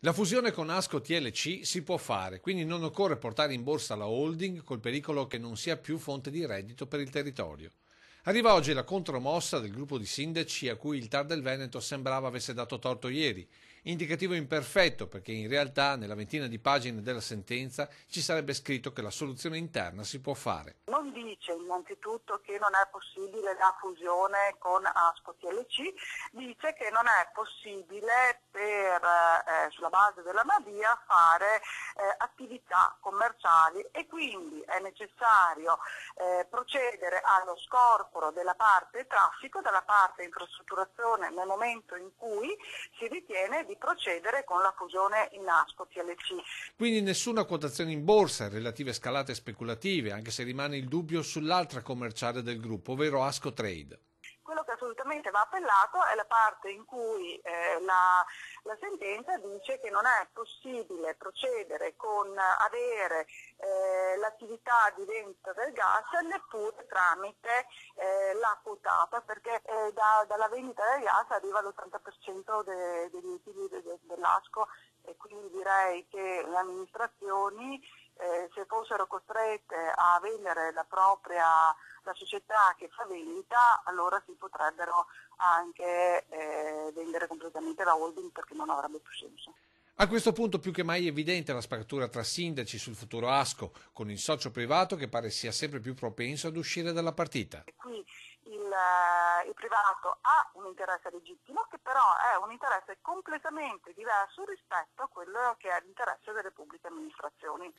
La fusione con Asco TLC si può fare, quindi non occorre portare in borsa la holding col pericolo che non sia più fonte di reddito per il territorio. Arriva oggi la contromossa del gruppo di sindaci a cui il TAR del Veneto sembrava avesse dato torto ieri, indicativo imperfetto perché in realtà nella ventina di pagine della sentenza ci sarebbe scritto che la soluzione interna si può fare. Non dice innanzitutto che non è possibile la fusione con Asco TLC, dice che non è possibile sulla base della Madia fare attività commerciali e quindi è necessario procedere allo scorporo della parte traffico dalla parte infrastrutturazione nel momento in cui si ritiene di procedere con la fusione in Asco TLC. Quindi nessuna quotazione in borsa e relative scalate speculative, anche se rimane il dubbio sull'altra commerciale del gruppo, ovvero Asco Trade. Quello che assolutamente va appellato è la parte in cui la sentenza dice che non è possibile procedere con avere l'attività di vendita del gas neppure tramite la quotata, perché dalla vendita del gas arriva l'80% degli utili dell'ASCO e quindi direi che le amministrazioni se fossero costrette a vendere la società che fa vendita, allora si potrebbero anche vendere completamente la holding perché non avrebbe più senso. A questo punto più che mai è evidente la spaccatura tra sindaci sul futuro Asco, con il socio privato che pare sia sempre più propenso ad uscire dalla partita. E qui il privato ha un interesse legittimo che però è un interesse completamente diverso rispetto a quello che è l'interesse delle pubbliche amministrazioni.